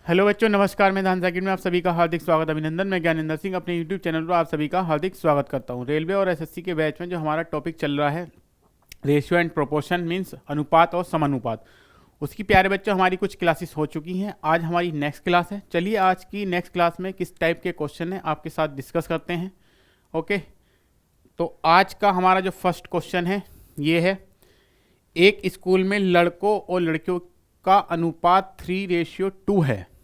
Hello बच्चों, नमस्कार। मैं धान सर्किट में आप सभी का हार्दिक स्वागत, अभिनंदन। मैं ज्ञानेंद्र सिंह अपने यूट्यूब चैनल पर आप सभी का हार्दिक स्वागत करता हूं। रेलवे और एसएससी के बैच में जो हमारा टॉपिक चल रहा है, रेशियो एंड प्रोपोर्शन, मीन्स अनुपात और समानुपात, उसकी प्यारे बच्चों हमारी कुछ क्लासेस हो चुकी हैं। आज हमारी नेक्स्ट क्लास है। चलिए आज की नेक्स्ट क्लास में किस टाइप के क्वेश्चन है आपके साथ डिस्कस करते हैं। ओके, तो आज का हमारा जो फर्स्ट क्वेश्चन है ये है, एक स्कूल में लड़कों और लड़कियों का अनुपात 3:2 है।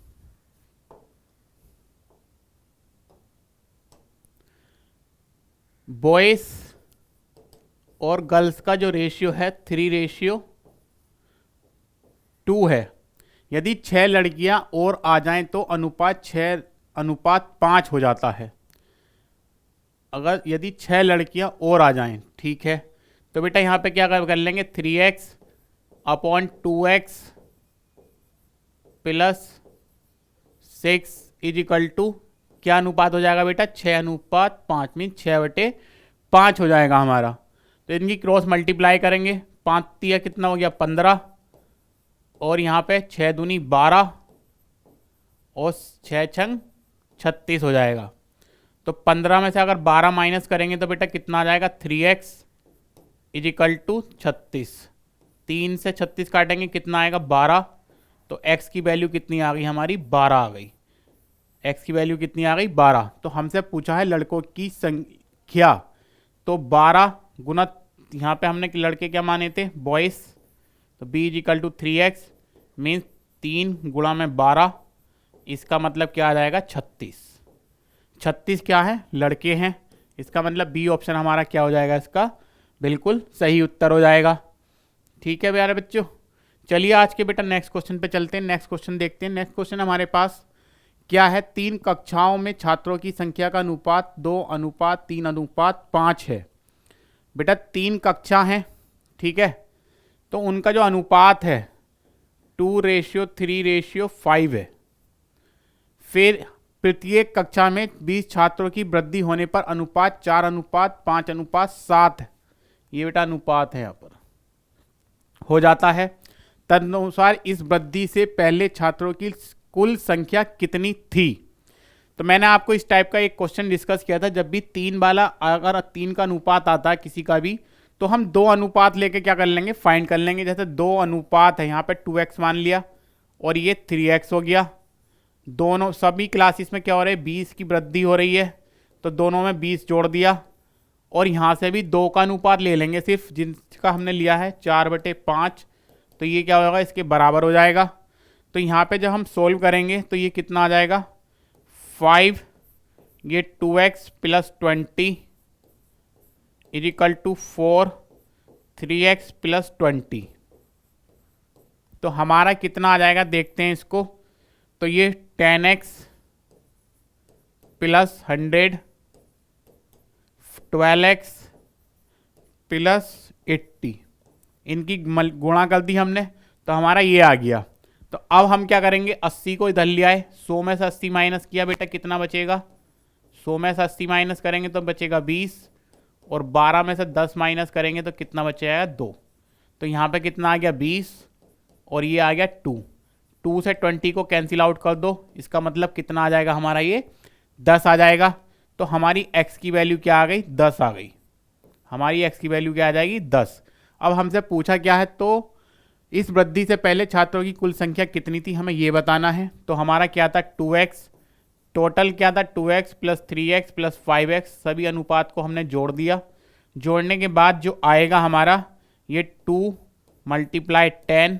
बॉयज और गर्ल्स का जो रेशियो है 3:2 है। यदि 6 लड़कियां और आ जाएं तो अनुपात 6:5 हो जाता है। अगर यदि 6 लड़कियां और आ जाएं, ठीक है, तो बेटा यहां पे क्या कर लेंगे, 3x/2x + 6 = क्या अनुपात हो जाएगा बेटा, 6:5, मीन 6/5 हो जाएगा हमारा। तो इनकी क्रॉस मल्टीप्लाई करेंगे, 5 तिया कितना हो गया, 15, और यहाँ पे 6 दूनी 12 और 6 छंग 36 हो जाएगा। तो 15 में से अगर 12 माइनस करेंगे तो बेटा कितना आ जाएगा, 3x = 36। 3 से 36 काटेंगे कितना आएगा, 12। तो x की वैल्यू कितनी आ गई हमारी, 12 आ गई। x की वैल्यू कितनी आ गई, 12। तो हमसे पूछा है लड़कों की संख्या, तो 12 गुना, यहाँ पे हमने लड़के क्या माने थे, बॉयज, तो b = 3x, मीन्स 3 गुणा में 12, इसका मतलब क्या आ जाएगा, 36। 36 क्या है, लड़के हैं। इसका मतलब बी ऑप्शन हमारा क्या हो जाएगा, इसका बिल्कुल सही उत्तर हो जाएगा। ठीक है प्यारे बच्चों, चलिए आज के बेटा नेक्स्ट क्वेश्चन पे चलते हैं। नेक्स्ट क्वेश्चन देखते हैं। नेक्स्ट क्वेश्चन हमारे पास क्या है, 3 कक्षाओं में छात्रों की संख्या का अनुपात 2:3:5 है। बेटा 3 कक्षा हैं, ठीक है, तो उनका जो अनुपात है 2:3:5 है। फिर प्रत्येक कक्षा में 20 छात्रों की वृद्धि होने पर अनुपात 4:5:7 है। ये बेटा अनुपात है, यहाँ पर हो जाता है। तदनुसार इस वृद्धि से पहले छात्रों की कुल संख्या कितनी थी। तो मैंने आपको इस टाइप का एक क्वेश्चन डिस्कस किया था, जब भी 3 वाला, अगर 3 का अनुपात आता है किसी का भी, तो हम 2 अनुपात लेके क्या कर लेंगे, फाइंड कर लेंगे। जैसे 2 अनुपात है, यहाँ पे 2x मान लिया और ये 3x हो गया। दोनों सभी क्लासेस में क्या हो रहा है, 20 की वृद्धि हो रही है, तो दोनों में 20 जोड़ दिया। और यहाँ से भी 2 का अनुपात ले लेंगे सिर्फ, जिसका हमने लिया है 4/5, तो ये क्या होगा, इसके बराबर हो जाएगा। तो यहाँ पे जब हम सोल्व करेंगे तो ये कितना आ जाएगा, 5, ये 2x + 20 = 4, 3x + 20। तो हमारा कितना आ जाएगा, देखते हैं इसको। तो ये 10x + 100, 12x + 80, इनकी गुणा कर दी हमने, तो हमारा ये आ गया। तो अब हम क्या करेंगे, 80 को इधर ले आए, 100 में से 80 माइनस किया, बेटा कितना बचेगा, 100 में से 80 माइनस करेंगे तो बचेगा 20, और 12 में से 10 माइनस करेंगे तो कितना बचेगा, 2। तो यहाँ पे कितना आ गया, 20, और ये आ गया 2। 2 से 20 को कैंसिल आउट कर दो, इसका मतलब कितना आ जाएगा हमारा, ये 10 आ जाएगा। तो हमारी x की वैल्यू क्या आ गई, 10 आ गई। हमारी x की वैल्यू क्या आ जाएगी, 10। अब हमसे पूछा क्या है, तो इस वृद्धि से पहले छात्रों की कुल संख्या कितनी थी, हमें ये बताना है। तो हमारा क्या था, 2x, टोटल क्या था, 2x + 3x + 5x, सभी अनुपात को हमने जोड़ दिया। जोड़ने के बाद जो आएगा हमारा, ये 2 × 10,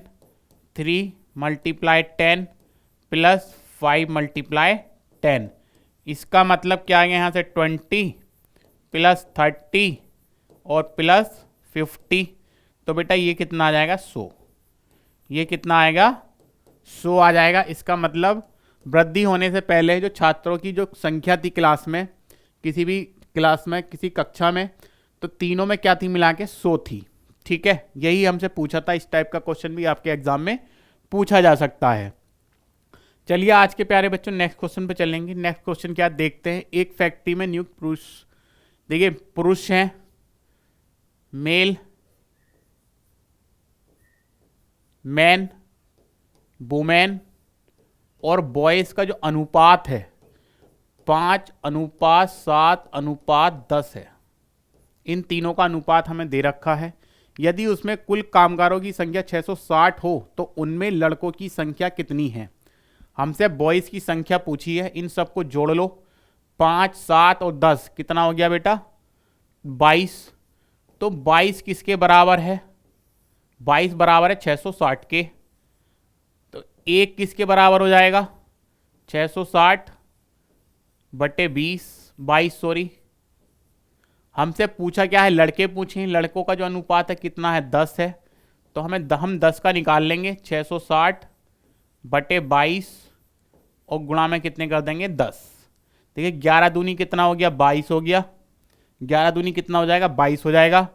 3 × 10 + 5 × 10, इसका मतलब क्या आ गया, यहाँ से 20 + 30 और +50। तो बेटा ये कितना आ जाएगा, 100। ये कितना आएगा, 100 आ जाएगा। इसका मतलब वृद्धि होने से पहले जो छात्रों की जो संख्या थी क्लास में, किसी भी क्लास में, किसी कक्षा में, तो तीनों में क्या थी, मिला के 100 थी। ठीक है, यही हमसे पूछा था। इस टाइप का क्वेश्चन भी आपके एग्जाम में पूछा जा सकता है। चलिए आज के प्यारे बच्चों नेक्स्ट क्वेश्चन पे चलेंगे। नेक्स्ट क्वेश्चन क्या देखते हैं, एक फैक्ट्री में नियुक्त पुरुष, देखिए पुरुष हैं, मेल, मैन, वुमेन और बॉयज़ का जो अनुपात है 5:7:10 है। इन तीनों का अनुपात हमें दे रखा है। यदि उसमें कुल कामगारों की संख्या 660 हो तो उनमें लड़कों की संख्या कितनी है। हमसे बॉयज़ की संख्या पूछी है, इन सबको जोड़ लो। 5, 7 और 10 कितना हो गया बेटा? 22। तो 22 किसके बराबर है? 22 बराबर है 660 के। तो एक किसके बराबर हो जाएगा? 660 बटे 22 सॉरी। हमसे पूछा क्या है? लड़के पूछे हैं, लड़कों का जो अनुपात है कितना है? 10 है। तो हम 10 का निकाल लेंगे। 660 बटे 22 और गुणा में कितने कर देंगे? 10। देखिए 11 दूनी कितना हो गया? 22 हो गया। 11 दूनी कितना हो जाएगा? 22 हो जाएगा।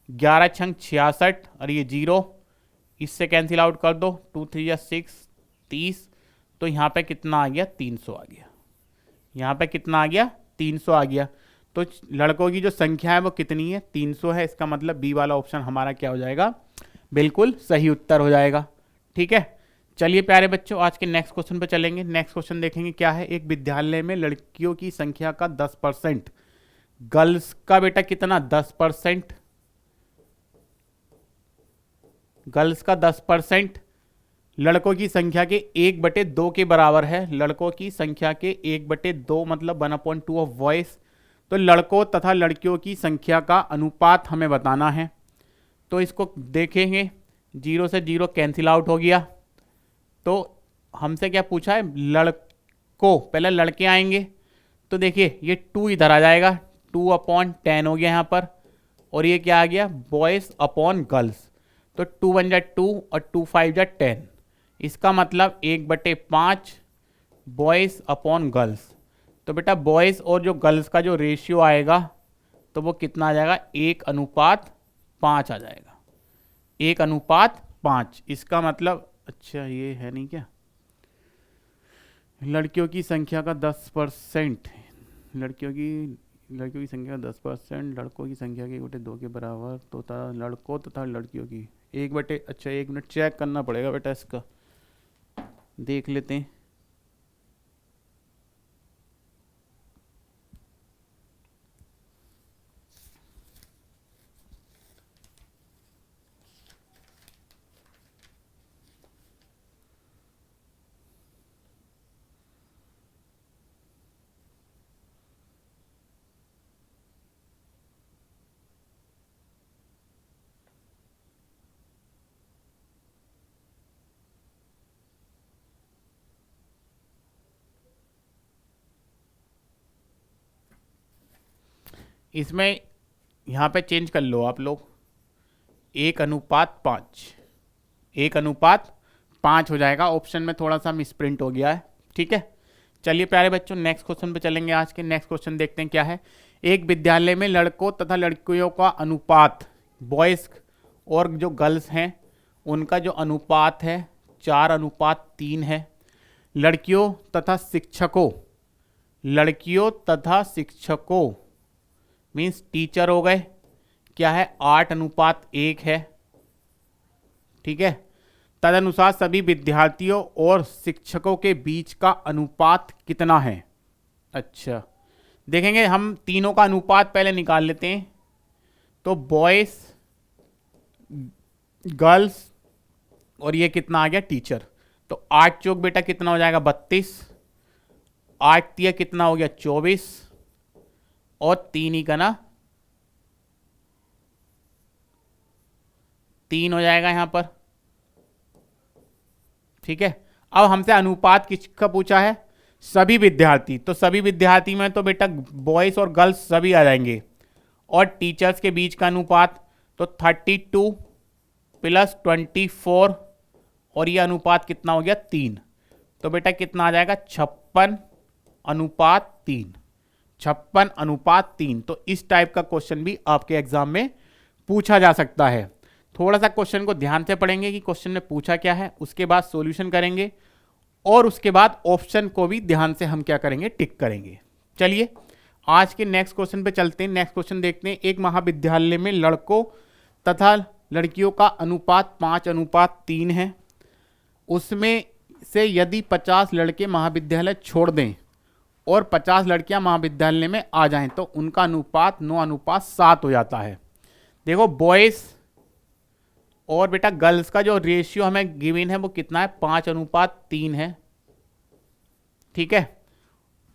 11 छंग 66 और ये 0, इससे कैंसिल आउट कर दो। 2 3 या 6 30। तो यहाँ पे कितना आ गया? 300 आ गया। यहाँ पे कितना आ गया? 300 आ गया। तो लड़कों की जो संख्या है वो कितनी है? 300 है। इसका मतलब बी वाला ऑप्शन हमारा क्या हो जाएगा? बिल्कुल सही उत्तर हो जाएगा। ठीक है, चलिए प्यारे बच्चों आज के नेक्स्ट क्वेश्चन पे चलेंगे। नेक्स्ट क्वेश्चन देखेंगे क्या है। एक विद्यालय में लड़कियों की संख्या का 10%, गर्ल्स का बेटा कितना? 10%। गर्ल्स का 10% लड़कों की संख्या के 1/2 के बराबर है। लड़कों की संख्या के 1/2 मतलब 1/2 ऑफ बॉयज। तो लड़कों तथा लड़कियों की संख्या का अनुपात हमें बताना है। तो इसको देखेंगे, 0 से 0 कैंसिल आउट हो गया। तो हमसे क्या पूछा है? लड़कों, पहले लड़के आएंगे। तो देखिए ये 2 इधर आ जाएगा, 2/10 हो गया यहाँ पर। और ये क्या आ गया? Boys upon girls. तो 2 1 जा 2 और 2 5 जा 10। इसका मतलब 1/5 बॉयज अपॉन गर्ल्स। तो बेटा बॉयज और जो गर्ल्स का जो रेशियो आएगा तो वो कितना आ जाएगा? 1:5 आ जाएगा। 1:5। इसका मतलब अच्छा ये है नहीं क्या? लड़कियों की संख्या का 10%, लड़कियों की संख्या 10%, लड़कों की संख्या के 1/2 के बराबर। तो लड़कों तथा लड़कियों की 1 अच्छा 1 मिनट चेक करना पड़ेगा बेटा, इसका देख लेते हैं। इसमें यहाँ पे चेंज कर लो आप लोग, 1:5, 1:5 हो जाएगा। ऑप्शन में थोड़ा सा मिसप्रिंट हो गया है। ठीक है, चलिए प्यारे बच्चों नेक्स्ट क्वेश्चन पे चलेंगे। आज के नेक्स्ट क्वेश्चन देखते हैं क्या है। एक विद्यालय में लड़कों तथा लड़कियों का अनुपात, बॉयज और जो गर्ल्स हैं उनका जो अनुपात है 4:3 है। लड़कियों तथा शिक्षकों मीन्स टीचर हो गए, क्या है? 8:1 है। ठीक है, तदनुसार सभी विद्यार्थियों और शिक्षकों के बीच का अनुपात कितना है? अच्छा देखेंगे, हम तीनों का अनुपात पहले निकाल लेते हैं। तो बॉयज, गर्ल्स और ये कितना आ गया? टीचर। तो 8 चौक बेटा कितना हो जाएगा? 32। 8 तिया कितना हो गया? 24 और 3 ही का ना 3 हो जाएगा यहां पर। ठीक है, अब हमसे अनुपात किसका पूछा है? सभी विद्यार्थी। तो सभी विद्यार्थी में तो बेटा बॉयज और गर्ल्स सभी आ जाएंगे। और टीचर्स के बीच का अनुपात तो 32 + 24 और ये अनुपात कितना हो गया? 3। तो बेटा कितना आ जाएगा? 56:3। 56:3। तो इस टाइप का क्वेश्चन भी आपके एग्जाम में पूछा जा सकता है। थोड़ा सा क्वेश्चन को ध्यान से पढ़ेंगे कि क्वेश्चन में पूछा क्या है, उसके बाद सॉल्यूशन करेंगे और उसके बाद ऑप्शन को भी ध्यान से हम क्या करेंगे? टिक करेंगे। चलिए आज के नेक्स्ट क्वेश्चन पे चलते हैं। नेक्स्ट क्वेश्चन देखते हैं। एक महाविद्यालय में लड़कों तथा लड़कियों का अनुपात 5:3 है। उसमें से यदि 50 लड़के महाविद्यालय छोड़ दें और 50 लड़कियां महाविद्यालय में आ जाएं तो उनका अनुपात 9:7 हो जाता है। देखो बॉयज और बेटा गर्ल्स का जो रेशियो हमें गिवन है वो कितना है, 5:3 है। ठीक है,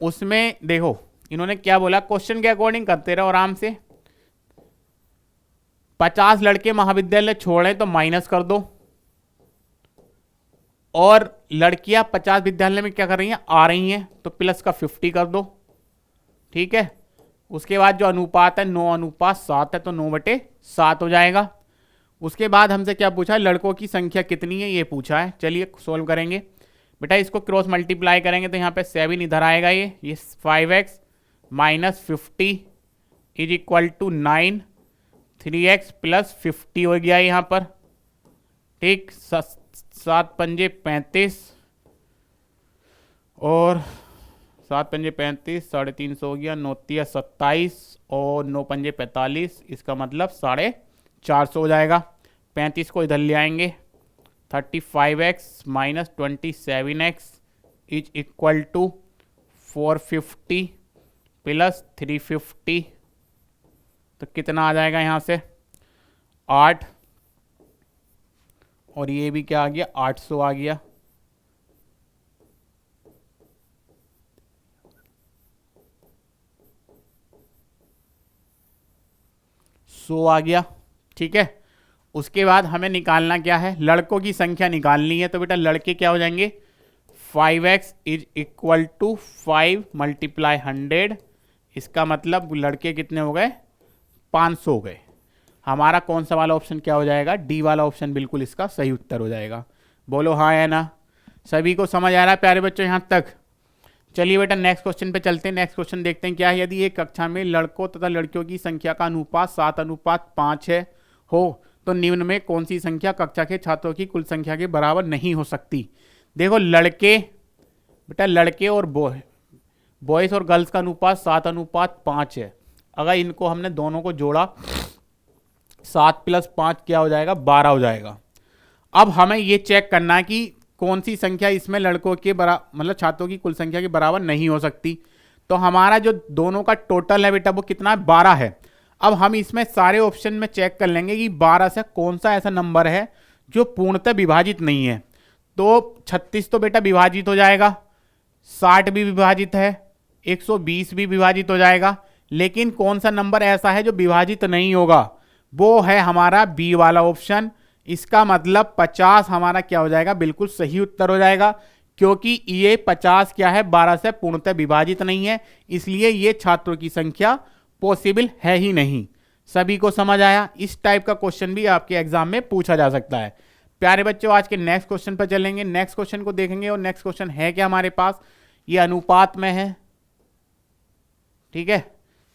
उसमें देखो इन्होंने क्या बोला, क्वेश्चन के अकॉर्डिंग करते रहो आराम से। 50 लड़के महाविद्यालय छोड़े तो माइनस कर दो, और लड़कियां 50 विद्यालय में क्या कर रही हैं, आ रही हैं, तो प्लस का 50 कर दो। ठीक है, उसके बाद जो अनुपात है 9:7 है तो 9/7 हो जाएगा। उसके बाद हमसे क्या पूछा है, लड़कों की संख्या कितनी है ये पूछा है। चलिए सोल्व करेंगे बेटा, इसको क्रॉस मल्टीप्लाई करेंगे तो यहाँ पे 7 इधर आएगा, ये 5x minus 50 is equal to 9, 3x plus 50 हो गया यहाँ पर। ठीक, 7 पंजे 35 और 7 पंजे 35, 350 हो गया, 9 तिया 27 और 9 पंजे 45, इसका मतलब 450 हो जाएगा। 35 को इधर ले आएंगे, 35x minus 27x is equal to 450 plus 350, तो कितना आ जाएगा यहाँ से 8, और ये भी क्या आ गया 800 आ गया। सो आ गया। ठीक है, उसके बाद हमें निकालना क्या है, लड़कों की संख्या निकालनी है। तो बेटा लड़के क्या हो जाएंगे, 5x is equal to 5 multiply 100, इसका मतलब लड़के कितने हो गए, 500 हो गए। हमारा कौन सा वाला ऑप्शन क्या हो जाएगा, डी वाला ऑप्शन बिल्कुल इसका सही उत्तर हो जाएगा। बोलो हाँ या ना, सभी को समझ आ रहा है प्यारे बच्चों यहाँ तक। चलिए बेटा नेक्स्ट क्वेश्चन पे चलते हैं। नेक्स्ट क्वेश्चन देखते हैं क्या है, यदि एक कक्षा में लड़कों तथा लड़कियों की संख्या का अनुपात 7:5 है हो तो निम्न में कौन सी संख्या कक्षा के छात्रों की कुल संख्या के बराबर नहीं हो सकती। देखो लड़के बेटा, लड़के और बॉयज और गर्ल्स का अनुपात 7:5 है। अगर इनको हमने दोनों को जोड़ा 7 + 5 क्या हो जाएगा, 12 हो जाएगा। अब हमें ये चेक करना है कि कौन सी संख्या इसमें लड़कों के मतलब छात्रों की कुल संख्या के बराबर नहीं हो सकती। तो हमारा जो दोनों का टोटल है बेटा वो कितना है, 12 है। अब हम इसमें सारे ऑप्शन में चेक कर लेंगे कि 12 से कौन सा ऐसा नंबर है जो पूर्णतः विभाजित नहीं है। तो 36 तो बेटा विभाजित हो जाएगा, 60 भी विभाजित है, 120 भी विभाजित हो जाएगा, लेकिन कौन सा नंबर ऐसा है जो विभाजित नहीं होगा, वो है हमारा बी वाला ऑप्शन। इसका मतलब 50 हमारा क्या हो जाएगा, बिल्कुल सही उत्तर हो जाएगा, क्योंकि ये 50 क्या है, 12 से पूर्णतः विभाजित नहीं है, इसलिए ये छात्रों की संख्या पॉसिबल है ही नहीं। सभी को समझ आया। इस टाइप का क्वेश्चन भी आपके एग्जाम में पूछा जा सकता है। प्यारे बच्चों आज के नेक्स्ट क्वेश्चन पर चलेंगे, नेक्स्ट क्वेश्चन को देखेंगे, और नेक्स्ट क्वेश्चन है क्या हमारे पास, ये अनुपात में है। ठीक है,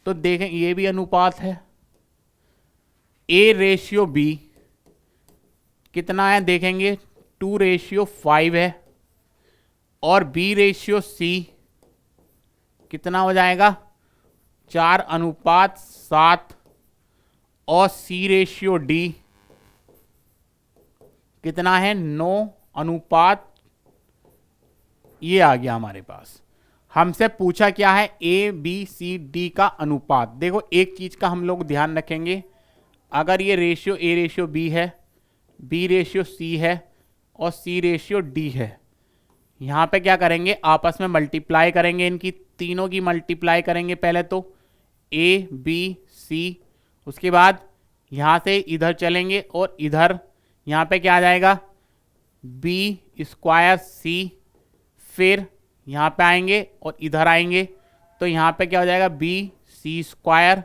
तो देखें ये भी अनुपात है, A/B कितना है देखेंगे, 2/5 है, और B/C कितना हो जाएगा, 4:7, और C/D कितना है, 9:, ये आ गया हमारे पास। हमसे पूछा क्या है, A, B, C, D का अनुपात। देखो एक चीज का हम लोग ध्यान रखेंगे, अगर ये रेशियो A/B है, B/C है, और C/D है, यहाँ पे क्या करेंगे, आपस में मल्टीप्लाई करेंगे, इनकी तीनों की मल्टीप्लाई करेंगे पहले तो A, B, C, उसके बाद यहाँ से इधर चलेंगे और इधर यहाँ पे क्या आ जाएगा, B² C, फिर यहाँ पे आएंगे और इधर आएंगे तो यहाँ पे क्या हो जाएगा, BC²,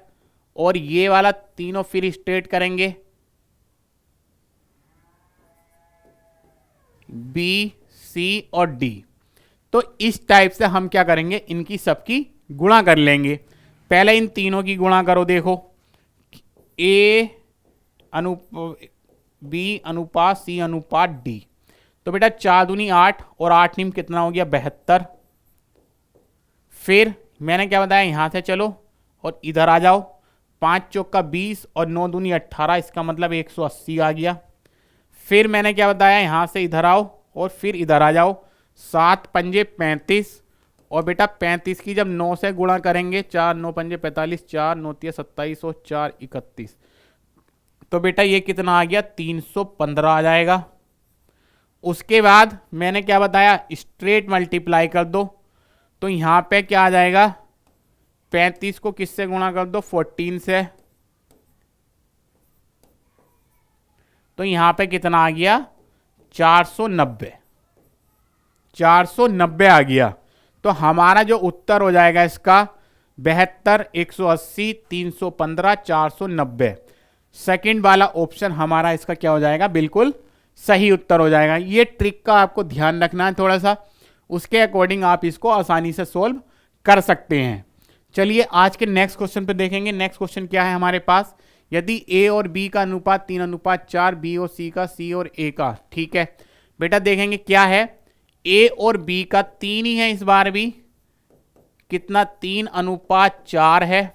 और ये वाला तीनों फिर स्ट्रेट करेंगे, B, C और D। तो इस टाइप से हम क्या करेंगे, इनकी सबकी गुणा कर लेंगे। पहले इन तीनों की गुणा करो, देखो B/C/D, तो बेटा 4 दूनी 8 और 8 नीम कितना हो गया, 72। फिर मैंने क्या बताया, यहां से चलो और इधर आ जाओ, 5 चौका 20 और 9 दूनी 18, इसका मतलब 180 आ गया। फिर मैंने क्या बताया, यहां से इधर आओ और फिर इधर आ जाओ, 7 पंजे 35 और बेटा 35 की जब 9 से गुणा करेंगे 4 9 पंजे 45, 4 9 तिया 27 और 4 31, तो बेटा ये कितना आ गया 315 आ जाएगा। उसके बाद मैंने क्या बताया, स्ट्रेट मल्टीप्लाई कर दो, तो यहां पे क्या आ जाएगा, 35 को किससे गुणा कर दो 14 से, तो यहां पे कितना आ गया 490, 490 आ गया। तो हमारा जो उत्तर हो जाएगा इसका 72, 180, 315, 490, सेकंड वाला ऑप्शन हमारा इसका क्या हो जाएगा, बिल्कुल सही उत्तर हो जाएगा। ये ट्रिक का आपको ध्यान रखना है थोड़ा सा, उसके अकॉर्डिंग आप इसको आसानी से सोल्व कर सकते हैं। चलिए आज के नेक्स्ट क्वेश्चन पे देखेंगे। नेक्स्ट क्वेश्चन क्या है हमारे पास, यदि ए और बी का अनुपात 3:4, बी और सी का, सी और ए का, ठीक है बेटा देखेंगे क्या है, ए और बी का 3 ही है इस बार भी, कितना 3:4 है,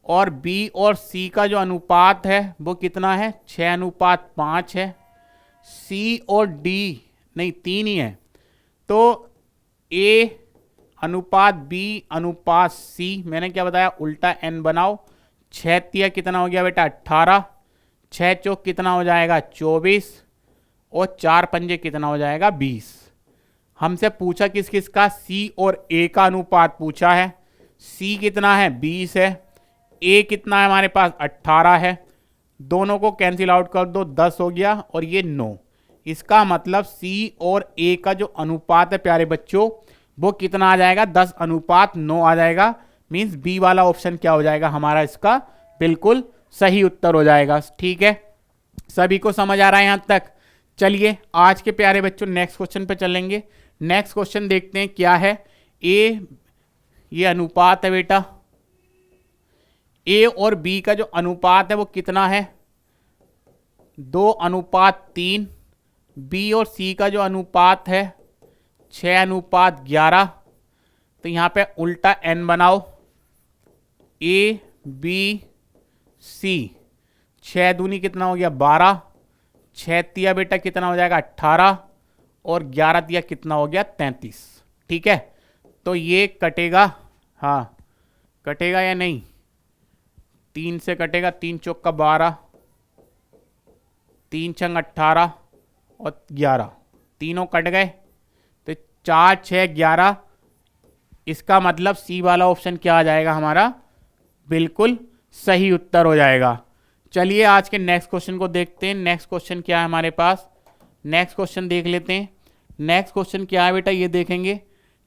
और बी और सी का जो अनुपात है वो कितना है 6:5 है, सी और डी नहीं 3 ही है, तो ए अनुपात बी अनुपात सी, मैंने क्या बताया उल्टा एन बनाओ, 6 तिया कितना हो गया बेटा 18, 6 चौक कितना हो जाएगा 24, और 4 पंजे कितना हो जाएगा 20। हमसे पूछा किस किस का, सी और ए का अनुपात पूछा है, सी कितना है 20 है, ए कितना है हमारे पास 18 है, दोनों को कैंसिल आउट कर दो 10 हो गया, और ये 9। इसका मतलब सी और ए का जो अनुपात है प्यारे बच्चों वो कितना आ जाएगा 10:9 आ जाएगा। मींस बी वाला ऑप्शन क्या हो जाएगा हमारा इसका बिल्कुल सही उत्तर हो जाएगा। ठीक है, सभी को समझ आ रहा है यहां तक। चलिए आज के प्यारे बच्चों नेक्स्ट क्वेश्चन पे चलेंगे। नेक्स्ट क्वेश्चन देखते हैं क्या है। ए ये अनुपात है बेटा, ए और बी का जो अनुपात है वो कितना है 2:3, बी और सी का जो अनुपात है 6:11, तो यहां पे उल्टा एन बनाओ, ए बी सी, 6 दूनी कितना हो गया 12, 6 तिया बेटा कितना हो जाएगा 18, और 11 तिया कितना हो गया 33। ठीक है, तो ये कटेगा, हाँ कटेगा या नहीं, 3 से कटेगा, 3 चौक का 12, 3 छंग 18 और 11, तीनों कट गए, तो 4 6 11, इसका मतलब सी वाला ऑप्शन क्या आ जाएगा हमारा बिल्कुल सही उत्तर हो जाएगा। चलिए आज के नेक्स्ट क्वेश्चन को देखते हैं। नेक्स्ट क्वेश्चन क्या है हमारे पास, नेक्स्ट क्वेश्चन देख लेते हैं। नेक्स्ट क्वेश्चन क्या है बेटा ये देखेंगे।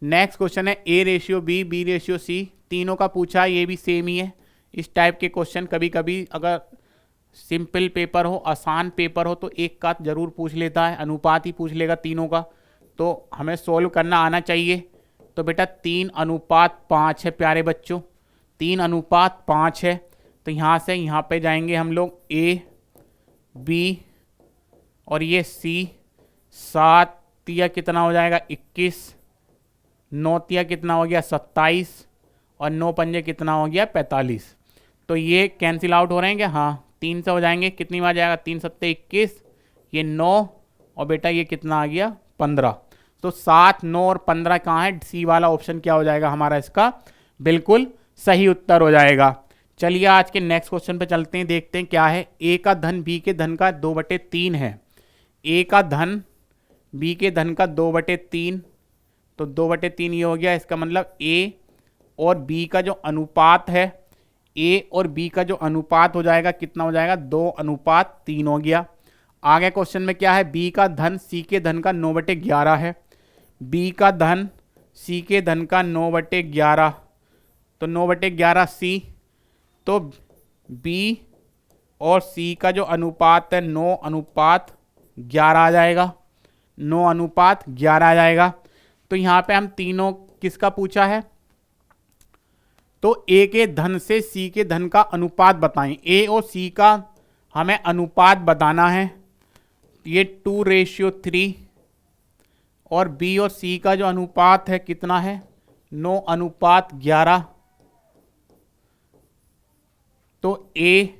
नेक्स्ट क्वेश्चन है A ratio B, B ratio C, तीनों का पूछा, ये भी सेम ही है। इस टाइप के क्वेश्चन कभी कभी अगर सिंपल पेपर हो, आसान पेपर हो, तो एक का जरूर पूछ लेता है, अनुपात ही पूछ लेगा तीनों का, तो हमें सोल्व करना आना चाहिए। तो बेटा 3:5 है प्यारे बच्चों, 3:5 है, तो यहाँ से यहाँ पे जाएंगे हम लोग ए बी और ये सी, 7 तिया कितना हो जाएगा 21, 9 तिया कितना हो गया 27, और 9 पंजे कितना हो गया 45। तो ये कैंसिल आउट हो रहे हैं क्या, हाँ 3 से हो जाएंगे, कितनी बार जाएगा 3 सत्ते 21, ये 9, और बेटा ये कितना आ गया 15। तो 7 9 और 15 कहाँ है, सी वाला ऑप्शन क्या हो जाएगा हमारा इसका बिल्कुल सही उत्तर हो जाएगा। चलिए आज के नेक्स्ट क्वेश्चन पे चलते हैं, देखते हैं क्या है। ए का धन बी के धन का 2/3 है, ए का धन बी के धन का 2/3, तो 2/3 ये हो गया, इसका मतलब ए और बी का जो अनुपात है, ए और बी का जो अनुपात हो जाएगा कितना हो जाएगा 2:3 हो गया। आगे क्वेश्चन में क्या है, बी का धन सी के धन का 9/11 है, बी का धन सी के धन का 9/11, तो 9/11 सी, तो बी और सी का जो अनुपात है 9:11 आ जाएगा, 9:11 आ जाएगा। तो यहाँ पे हम तीनों किसका पूछा है, तो ए के धन से सी के धन का अनुपात बताएं। ए और सी का हमें अनुपात बताना है, ये 2:3, और बी और सी का जो अनुपात है कितना है 9:11, तो ए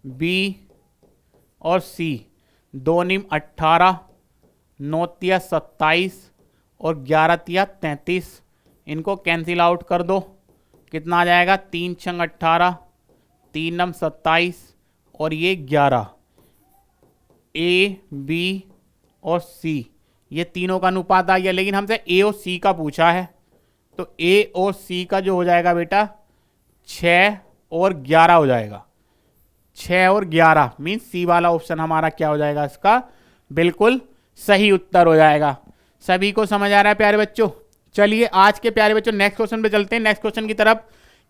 बी और सी 2 निम 18, 9 तिया 27, और 11 तिया 33, इनको कैंसिल आउट कर दो, कितना आ जाएगा 3 छंग 18, 3 नम 27 और ये 11। ए बी और सी ये तीनों का अनुपात आ गया, लेकिन हमसे ए और सी का पूछा है, तो ए और सी का जो हो जाएगा बेटा 6 और 11 हो जाएगा। 6 और 11 मीन्स सी वाला ऑप्शन हमारा क्या हो जाएगा, इसका बिल्कुल सही उत्तर हो जाएगा। सभी को समझ आ रहा है प्यारे बच्चों? चलिए आज के प्यारे बच्चों नेक्स्ट क्वेश्चन पे चलते हैं। नेक्स्ट क्वेश्चन की तरफ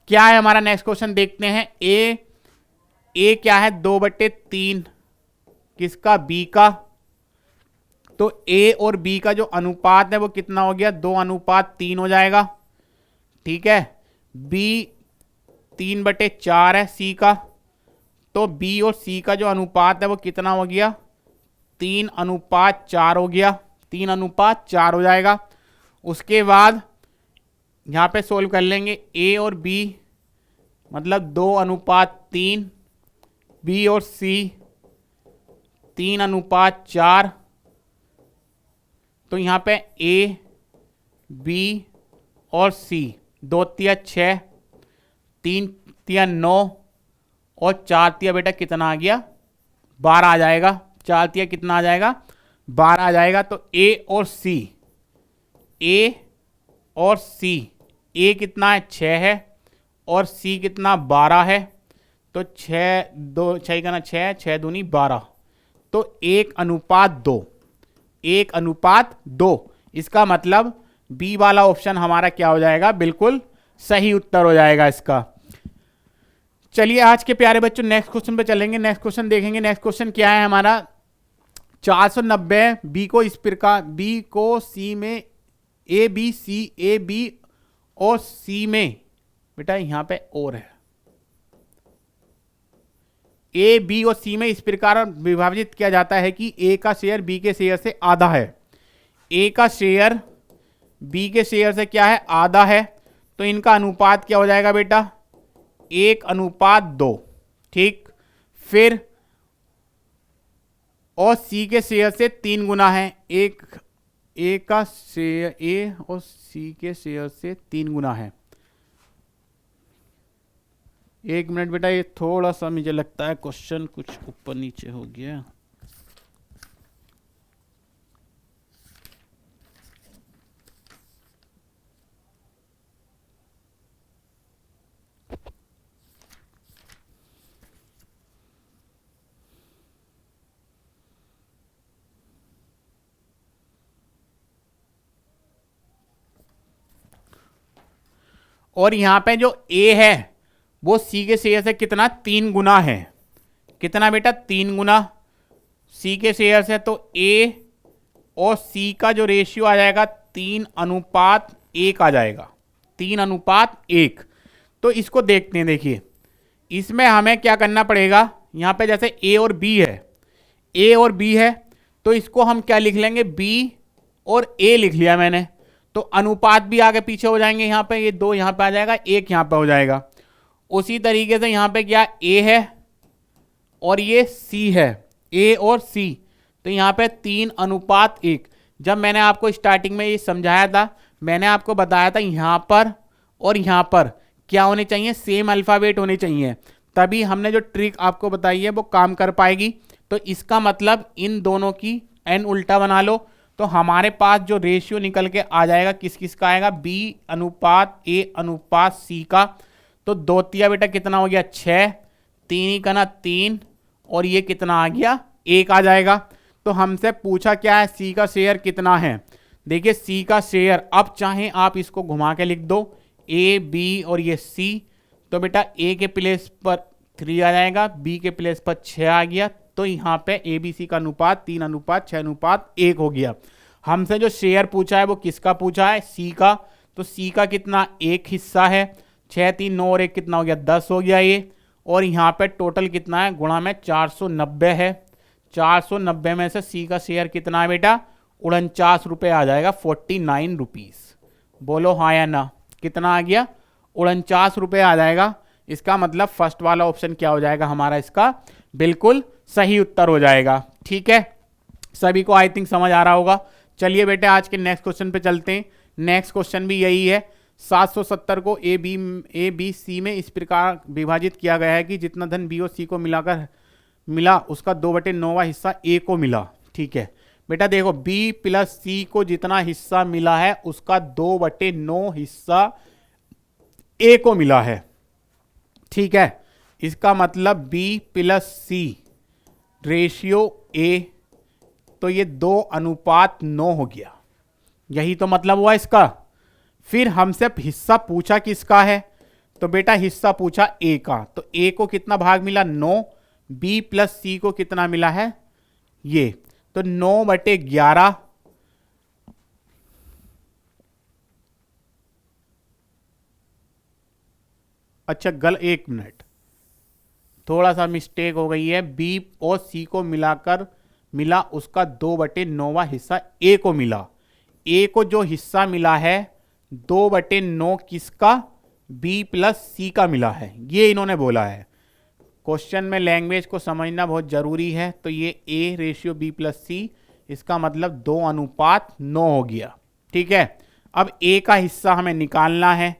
क्या है हमारा नेक्स्ट क्वेश्चन देखते हैं। ए क्या है 2/3 किसका, बी का। तो ए और बी का जो अनुपात है वो कितना हो गया, 2:3 हो जाएगा। ठीक है, बी 3/4 है सी का, तो बी और सी का जो अनुपात है वो कितना हो गया, 3:4 हो गया, 3:4 हो जाएगा। उसके बाद यहां पे सोल्व कर लेंगे, ए और बी मतलब 2:3, बी और सी 3:4, तो यहां पे ए बी और सी 2 तिया 6, 3 तिया 9 और 4 तिया बेटा कितना आ गया, 12 आ जाएगा। 4 तिया कितना आ जाएगा, 12 आ जाएगा। तो ए और सी, ए कितना है 6 है और सी कितना 12 है। तो 6 का ना 6, 6 दूनी 12, तो 1:2, 1:2। इसका मतलब बी वाला ऑप्शन हमारा क्या हो जाएगा, बिल्कुल सही उत्तर हो जाएगा इसका। चलिए आज के प्यारे बच्चों नेक्स्ट क्वेश्चन पे चलेंगे। नेक्स्ट क्वेश्चन देखेंगे। नेक्स्ट क्वेश्चन क्या है हमारा, 490 बी को इस प्रकार, बी को सी में A B C, A B और सी में बेटा यहां पे और है, ए बी और सी में इस प्रकार विभाजित किया जाता है कि ए का शेयर बी के शेयर से आधा है। ए का शेयर बी के शेयर से क्या है, आधा है। तो इनका अनुपात क्या हो जाएगा बेटा, 1:2। ठीक, फिर और सी के शेयर से 3 गुना है, एक ए का शेयर, ए और सी के शेयर से 3 गुना है। एक मिनट बेटा, ये थोड़ा सा मुझे लगता है क्वेश्चन कुछ ऊपर नीचे हो गया। और यहां पे जो ए है वो सी के शेयर से कितना, 3 गुना है। कितना बेटा, 3 गुना सी के शेयर से। तो ए और सी का जो रेशियो आ जाएगा 3:1 आ जाएगा, 3:1। तो इसको देखते हैं। देखिए इसमें हमें क्या करना पड़ेगा, यहां पे जैसे ए और बी है, ए और बी है, तो इसको हम क्या लिख लेंगे, बी और ए लिख लिया मैंने। तो अनुपात भी आगे पीछे हो जाएंगे, यहां पे ये 2 यहां पे आ जाएगा, 1 यहां पे हो जाएगा। उसी तरीके से यहां पे क्या, ए है और ये सी है, ए और सी, तो यहां पे 3:1। जब मैंने आपको स्टार्टिंग में ये समझाया था, मैंने आपको बताया था यहां पर और यहां पर क्या होने चाहिए, सेम अल्फाबेट होने चाहिए, तभी हमने जो ट्रिक आपको बताई है वो काम कर पाएगी। तो इसका मतलब इन दोनों की एन उल्टा बना लो, तो हमारे पास जो रेशियो निकल के आ जाएगा किस किस का आएगा, B/A/C का। तो 2 तिया बेटा कितना हो गया, 6, 3 ही का ना 3, और ये कितना आ गया, 1 आ जाएगा। तो हमसे पूछा क्या है, सी का शेयर कितना है। देखिए सी का शेयर, अब चाहे आप इसको घुमा के लिख दो, ए बी और ये सी, तो बेटा ए के प्लेस पर 3 आ जाएगा, बी के प्लेस पर 6 आ गया। तो यहाँ पे ए बी सी का अनुपात 3:6:1 हो गया। हमसे जो शेयर पूछा है वो किसका पूछा है, सी का। तो सी का कितना, 1 हिस्सा है, 6 3 9 और 1 कितना हो गया, 10 हो गया ये। और यहाँ पे टोटल कितना है, गुणा में 490 है। 490 में से सी का शेयर कितना है बेटा, 49 रुपये आ जाएगा, 49 रुपीज। बोलो हाँ या ना, कितना आ गया, 49 रुपये आ जाएगा। इसका मतलब फर्स्ट वाला ऑप्शन क्या हो जाएगा हमारा, इसका बिल्कुल सही उत्तर हो जाएगा। ठीक है, सभी को आई थिंक समझ आ रहा होगा। चलिए बेटे आज के नेक्स्ट क्वेश्चन पे चलते हैं। नेक्स्ट क्वेश्चन भी यही है। 770 को ए बी सी में इस प्रकार विभाजित किया गया है कि जितना धन बी और सी को मिलाकर मिला उसका 2/9वां हिस्सा ए को मिला। ठीक है बेटा, देखो बी प्लस सी को जितना हिस्सा मिला है उसका 2/9 हिस्सा ए को मिला है। ठीक है, इसका मतलब B plus C ratio A, तो ये 2:9 हो गया। यही तो मतलब हुआ इसका। फिर हमसे हिस्सा पूछा किसका है, तो बेटा हिस्सा पूछा ए का, तो ए को कितना भाग मिला 9, बी प्लस सी को कितना मिला है ये, तो 9/11। अच्छा एक मिनट, थोड़ा सा मिस्टेक हो गई है। बी और सी को मिलाकर मिला उसका 2/9वां हिस्सा ए को मिला। ए को जो हिस्सा मिला है 2/9 किसका, बी प्लस सी का मिला है, ये इन्होंने बोला है। क्वेश्चन में लैंग्वेज को समझना बहुत जरूरी है। तो ये ए रेशियो बी प्लस सी, इसका मतलब 2:9 हो गया। ठीक है, अब ए का हिस्सा हमें निकालना है,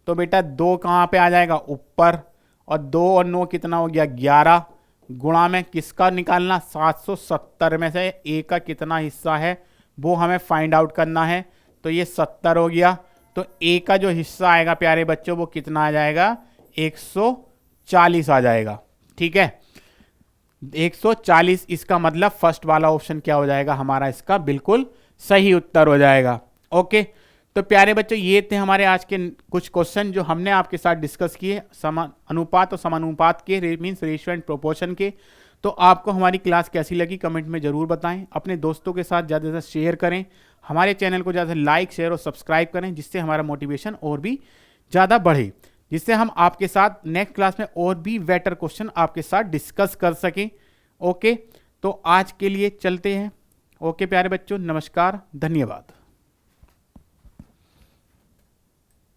तो बेटा 2 कहाँ पे आ जाएगा ऊपर, और 2 और 9 कितना हो गया 11, गुणा में किसका निकालना 770 में से ए का कितना हिस्सा है वो हमें फाइंड आउट करना है। तो ये 70 हो गया, तो ए का जो हिस्सा आएगा प्यारे बच्चों वो कितना आ जाएगा 140 आ जाएगा। ठीक है, 140, इसका मतलब फर्स्ट वाला ऑप्शन क्या हो जाएगा हमारा, इसका बिल्कुल सही उत्तर हो जाएगा। ओके, तो प्यारे बच्चों ये थे हमारे आज के कुछ क्वेश्चन जो हमने आपके साथ डिस्कस किए अनुपात और समानुपात के, मीन्स रेशियो एंड प्रोपोर्शन के। तो आपको हमारी क्लास कैसी लगी कमेंट में जरूर बताएं, अपने दोस्तों के साथ ज़्यादा से ज़्यादा शेयर करें, हमारे चैनल को ज़्यादा लाइक शेयर और सब्सक्राइब करें, जिससे हमारा मोटिवेशन और भी ज़्यादा बढ़े, जिससे हम आपके साथ नेक्स्ट क्लास में और भी बेटर क्वेश्चन आपके साथ डिस्कस कर सकें। ओके, तो आज के लिए चलते हैं। ओके प्यारे बच्चों, नमस्कार, धन्यवाद।